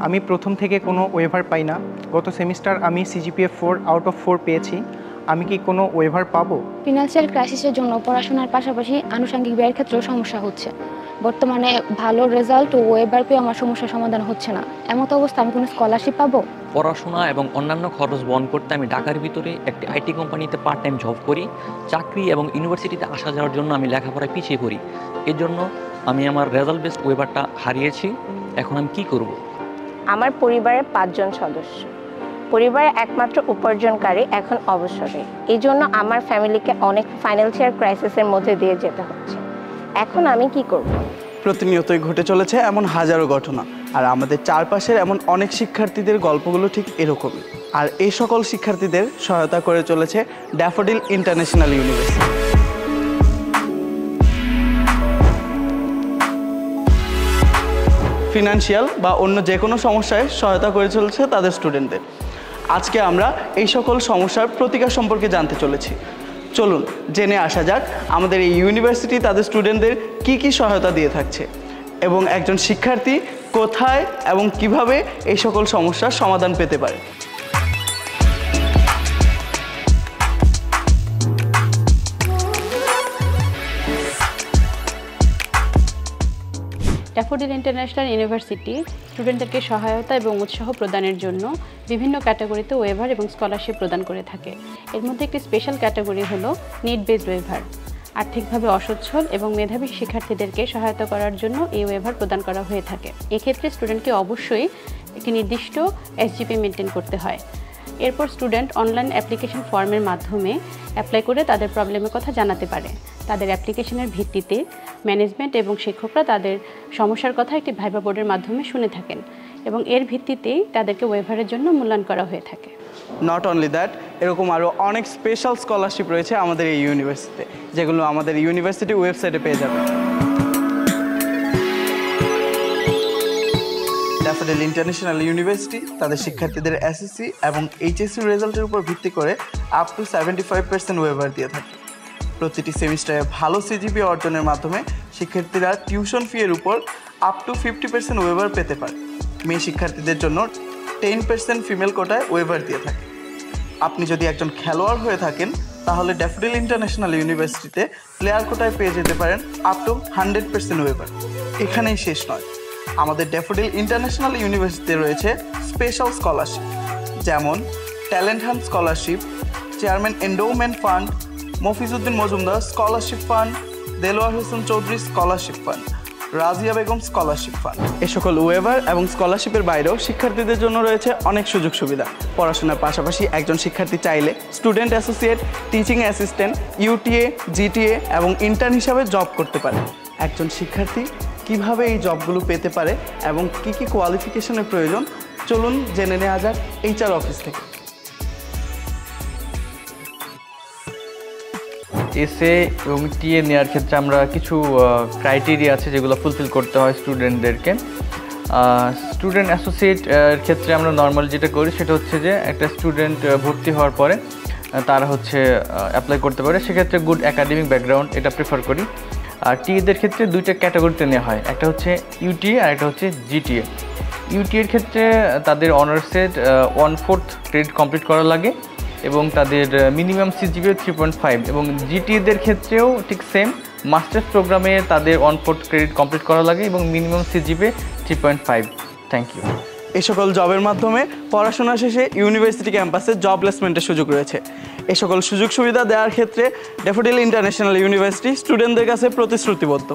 আমি প্রথম থেকে কোনো ওয়েভার পাই না। গত সেমিস্টার আমি সিজিপিএ 4 আউট অফ 4 পেয়েছি। আমি কি কোনো ওয়েভার পাবো? ফিনান্সিয়াল ক্রাইসিসের জন্য পড়াশোনার পাশাপাশি আনুষঙ্গিক ব্যয়ের ক্ষেত্রেও সমস্যা হচ্ছে। বর্তমানে ভালো রেজাল্ট ও ওয়েভার পেয়ে আমার সমস্যার সমাধান হচ্ছে না। এমত অবস্থা আমি কোনো স্কলারশিপ পাবো? পড়াশোনা এবং অন্যান্য খরচ বহন করতে আমি ঢাকার ভিতরে একটি আইটি কোম্পানিতে পার্ট টাইম জব করি। চাকরি এবং ইউনিভার্সিটিতে আসা যাওয়ার জন্য আমি লেখাপড়ায় পিছিয়ে পড়ি। এর জন্য আমি আমার রেজাল্ট বেস ওয়েভারটা হারিয়েছি। এখন আমি কি করব? আমার পরিবারের 5 জন সদস্য। পরিবারের একমাত্র উপার্জনকারী এখন অবসরে। এই জন্য আমার ফ্যামিলিকে অনেক ফাইন্যান্সিয়াল ক্রাইসিসের মধ্যে দিয়ে যেতে হচ্ছে। এখন আমি কি করব? প্রতিনিয়তই ঘটে চলেছে এমন হাজারো ঘটনা, আর আমাদের চারপাশের এমন অনেক শিক্ষার্থীদের গল্পগুলো ঠিক এরকমই। আর এই সকল শিক্ষার্থীদের সহায়তা করে চলেছে ড্যাফোডিল ইন্টারন্যাশনাল ইউনিভার্সিটি। ফিনান্সিয়াল বা অন্য যে কোনো সমস্যায় সহায়তা করে চলেছে তাদের স্টুডেন্টদের। আজকে আমরা এই সকল সমস্যার প্রতিকার সম্পর্কে জানতে চলেছি। চলুন জেনে আসা যাক আমাদের এই ইউনিভার্সিটি তাদের স্টুডেন্টদের কি সহায়তা দিয়ে থাকছে এবং একজন শিক্ষার্থী কোথায় এবং কিভাবে এই সকল সমস্যার সমাধান পেতে পারে। ড্যাফোডিল ইন্টারন্যাশনাল ইউনিভার্সিটি স্টুডেন্টদেরকে সহায়তা এবং উৎসাহ প্রদানের জন্য বিভিন্ন ক্যাটাগরিতে ওয়েভার এবং স্কলারশিপ প্রদান করে থাকে। এর মধ্যে একটি স্পেশাল ক্যাটাগরি হলো নিড বেসড ওয়েভার। আর্থিকভাবে অসচ্ছল এবং মেধাবী শিক্ষার্থীদেরকে সহায়তা করার জন্য এই ওয়েভার প্রদান করা হয়ে থাকে। এক্ষেত্রে স্টুডেন্টকে অবশ্যই একটি নির্দিষ্ট এসজিপি মেনটেন করতে হয়। এরপর স্টুডেন্ট অনলাইন অ্যাপ্লিকেশন ফর্মের মাধ্যমে অ্যাপ্লাই করে তাদের প্রবলেমের কথা জানাতে পারে। তাদের অ্যাপ্লিকেশনের ভিত্তিতে ম্যানেজমেন্ট এবং শিক্ষকরা তাদের সমস্যার কথা একটি ভাইবা বোর্ডের মাধ্যমে শুনে থাকেন এবং এর ভিত্তিতেই তাদেরকে ওয়েভারের জন্য মূল্যায়ন করা হয়ে থাকে। নট অনলি দ্যাট, এরকম আরও অনেক স্পেশাল স্কলারশিপ রয়েছে আমাদের এই ইউনিভার্সিটিতে, যেগুলো আমাদের ইউনিভার্সিটি ওয়েবসাইটে পেয়ে যাবে। ড্যাফোডিল ইন্টারন্যাশনাল ইউনিভার্সিটি তাদের শিক্ষার্থীদের এসএসসি এবং এইচএসসি রেজাল্টের উপর ভিত্তি করে আপ টু 75% ওয়েভার দিয়ে থাকে। প্রতিটি সেমিস্টারে ভালো সিজিপি অর্জনের মাধ্যমে শিক্ষার্থীরা টিউশন ফি এর উপর আপ টু 50% ওয়েভার পেতে পারে। মেয়ে শিক্ষার্থীদের জন্য 10% ফিমেল কোটায় ওয়েভার দিয়ে থাকে। আপনি যদি একজন খেলোয়াড় হয়ে থাকেন তাহলে ড্যাফোডিল ইন্টারন্যাশনাল ইউনিভার্সিটিতে প্লেয়ার কোটায় পেয়ে যেতে পারেন আপ টু 100% ওয়েভার। এখানেই শেষ নয়, আমাদের ড্যাফোডিল ইন্টারন্যাশনাল ইউনিভার্সিটিতে রয়েছে স্পেশাল স্কলারশিপ, যেমন talent hunt scholarship, chairman endowment fund, Mofizuddin Majumdar scholarship fund, Delwar Hossain Chowdhury scholarship fund, Razia Begum scholarship fund. এ সকল ওয়েভার এবং স্কলারশিপের বাইরেও শিক্ষার্থীদের জন্য রয়েছে অনেক সুযোগ সুবিধা। পড়াশোনার পাশাপাশি একজন শিক্ষার্থী চাইলে student associate, teaching assistant, UTA, GTA এবং ইন্টার্ন হিসাবে জব করতে পারে। একজন শিক্ষার্থী কিভাবে এই জবগুলো পেতে পারে এবং কি কোয়ালিফিকেশনের প্রয়োজন, চলুন জেনে নেওয়া যাক এইচআর অফিস থেকে। এসএ এবং টিএ নেওয়ার ক্ষেত্রে আমরা কিছু ক্রাইটেরিয়া আছে যেগুলো ফুলফিল করতে হয় স্টুডেন্টদেরকে। স্টুডেন্ট অ্যাসোসিয়েট এর ক্ষেত্রে আমরা নর্মাল যেটা করি সেটা হচ্ছে যে একটা স্টুডেন্ট ভর্তি হওয়ার পরে তারা হচ্ছে অ্যাপ্লাই করতে পারে, সেক্ষেত্রে গুড একাডেমিক ব্যাকগ্রাউন্ড এটা প্রেফার করি। আর টিএদের ক্ষেত্রে দুইটা ক্যাটাগরিতে নেওয়া হয়, একটা হচ্ছে ইউটিএ আর একটা হচ্ছে জিটিএ। ইউটিএর ক্ষেত্রে তাদের অনার্সের 1/4 ক্রেডিট কমপ্লিট করা লাগে এবং তাদের মিনিমাম সিজিপিএ 3.5, এবং জিটিএদের ক্ষেত্রেও ঠিক সেম, মাস্টার্স প্রোগ্রামে তাদের 1/4 ক্রেডিট কমপ্লিট করা লাগে এবং মিনিমাম সিজিপিএ 3.5। Thank you. এই সকল জবের মাধ্যমে পড়াশোনা শেষে ইউনিভার্সিটি ক্যাম্পাসে জব প্লেসমেন্টের সুযোগ রয়েছে। এই সকল সুযোগ সুবিধা দেওয়ার ক্ষেত্রে ড্যাফোডিল ইন্টারন্যাশনাল ইউনিভার্সিটি স্টুডেন্টদের কাছে প্রতিশ্রুতিবদ্ধ।